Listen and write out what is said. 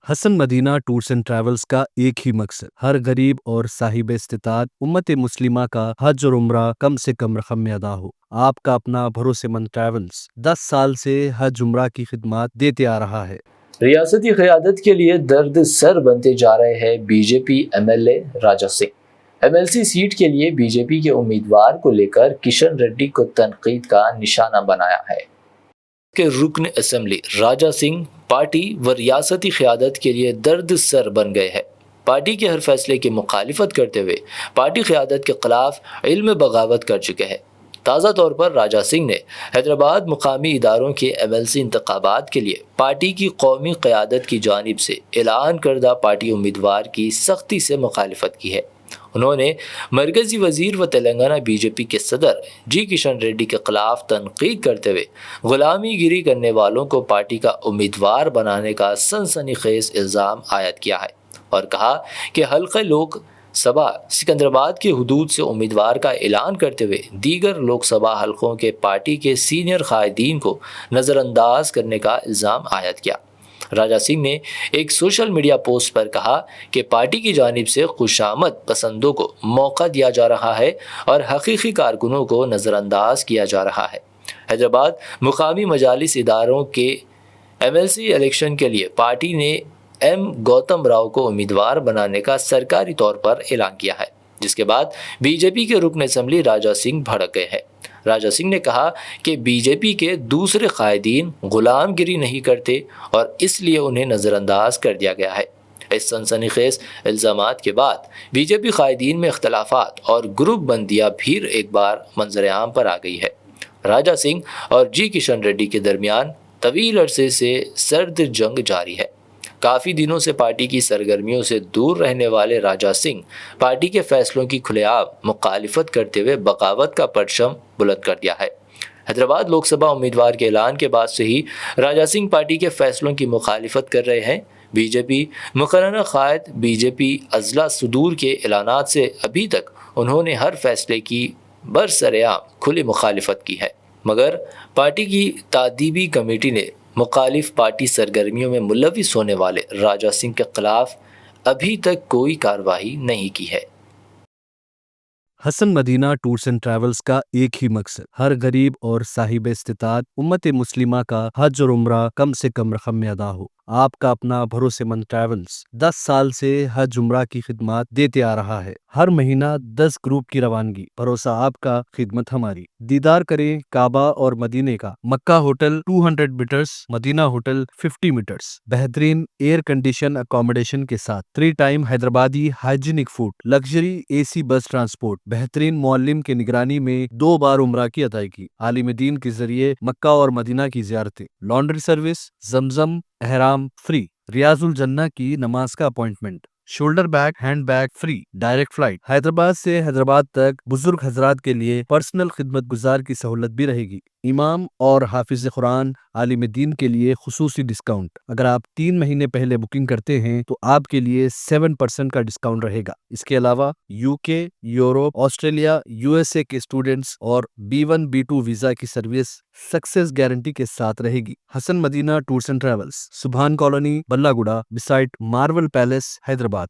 Hasan Madina tours and travels का एक ही मकसद हर गरीब और साहिब इस्तिताअत उम्मत मुस्लिमा का हज और उम्रा कम से कम रकम में अदा हो। आपका अपना भरोसेमंद ट्रैवल्स 10 साल से हज उम्रा की खिदमत देते आ रहा है। रियासती क़यादत के लिए दर्द सर बनते जा रहे हैं BJP MLA Raja Singh. MLC seat के लिए बीजेपी के उम्मीदवार को लेकर किशन रेड्डी को तनकीद का निशाना बनाया है कि रुकन असेंबली राजा सिंह पार्टी व रियासती क़यादत के लिए दर्द सर बन गए हैं। पार्टी के हर फैसले की मुखालिफत करते हुए पार्टी क़यादत के खिलाफ इल्म बगावत कर चुके हैं। ताज़ा तौर पर राजा सिंह ने हैदराबाद मुकामी इदारों के एमएलसी इंतखाबात के लिए पार्टी की कौमी क़यादत की जानिब से ऐलान करदा पार्टी उम्मीदवार की सख्ती से मुखालिफत की है। उन्होंने मरकज़ी वज़ीर व तेलंगाना बीजेपी के सदर जी किशन रेड्डी के खिलाफ तनकीद करते हुए गुलामी गिरी करने वालों को पार्टी का उम्मीदवार बनाने का सनसनीखेज इल्ज़ाम आयद किया है और कहा कि हल्का लोक सभा सिकंदराबाद के हदूद से उम्मीदवार का ऐलान करते हुए दीगर लोकसभा हलकों के पार्टी के सीनियर कायदीन को नज़रअंदाज करने का इल्ज़ाम आयद किया। राजा सिंह ने एक सोशल मीडिया पोस्ट पर कहा कि पार्टी की जानिब से खुशामद पसंदों को मौका दिया जा रहा है और हकीकी कारकुनों को नज़रअंदाज किया जा रहा है। हैदराबाद मुकामी मजालिस इदारों के एमएलसी इलेक्शन के लिए पार्टी ने एम गौतम राव को उम्मीदवार बनाने का सरकारी तौर पर ऐलान किया है, जिसके बाद बीजेपी के रुकन असेंबली राजा सिंह भड़क गए हैं। राजा सिंह ने कहा कि बीजेपी के दूसरे कायदीन गुलामगिरी नहीं करते और इसलिए उन्हें नज़रअंदाज कर दिया गया है। इस सनसनीखेज इल्ज़ामात के बाद बीजेपी कायदीन में इख्तलाफात और ग्रुप बंदियाँ फिर एक बार मंजर आम पर आ गई है। राजा सिंह और जी किशन रेड्डी के दरमियान तवील अरसे से सर्द जंग जारी है। काफ़ी दिनों से पार्टी की सरगर्मियों से दूर रहने वाले राजा सिंह पार्टी के फैसलों की खुलेआम मुखालिफत करते हुए बगावत का परचम बुलंद कर दिया है। हैदराबाद लोकसभा उम्मीदवार के ऐलान के बाद से ही राजा सिंह पार्टी के फैसलों की मुखालिफत कर रहे हैं। बीजेपी मुकर्रर कायद बीजेपी अजला सुदूर के ऐलानात से अभी तक उन्होंने हर फैसले की बरसरेआम खुली मुखालिफत की है, मगर पार्टी की तादीबी कमेटी ने मुखालिफ पार्टी सरगर्मियों में मुलविस होने वाले राजा सिंह के खिलाफ अभी तक कोई कार्रवाई नहीं की है। Hasan Madina tours and travels का एक ही मकसद हर गरीब और साहिब इस्तिताअत उम्मत मुस्लिमा का हज और उम्रा कम से कम रकम में अदा हो। आपका अपना भरोसेमंद ट्रैवल्स 10 साल से हज उम्रा की खिदमत देते आ रहा है। हर महीना 10 ग्रुप की रवानगी, भरोसा आपका, खिदमत हमारी। दीदार करें काबा और मदीने का। Mecca hotel 200 metres, Medina hotel 50 metres, बेहतरीन एयर कंडीशन अकोमोडेशन के साथ 3 time Hyderabadi hygienic food, luxury AC bus transport, बेहतरीन मौल्लिम के निगरानी में 2 बार उम्रा की अदायगी, आलिम दीन के जरिए मक्का और मदीना की ज़ियारतें, लॉन्ड्री सर्विस, जमजम एहराम फ्री, रियाजुल जन्ना की नमाज का appointment, shoulder bag hand bag free, direct flight. Hyderabad से हैदराबाद तक बुजुर्ग हजरात के लिए पर्सनल खिदमत गुजार की सहूलत भी रहेगी। इमाम और हाफिज कुरान आलिम दीन के लिए खुसूसी डिस्काउंट। अगर आप 3 महीने पहले बुकिंग करते हैं तो आपके लिए 7% का डिस्काउंट रहेगा। इसके अलावा यूके, यूरोप, ऑस्ट्रेलिया, यूएसए के स्टूडेंट्स और B1 B2 वीजा की सर्विस सक्सेस गारंटी के साथ रहेगी। Hasan Madina tours and travels, Subhan colony, Ballaguda, beside Marvel Palace, Hyderabad.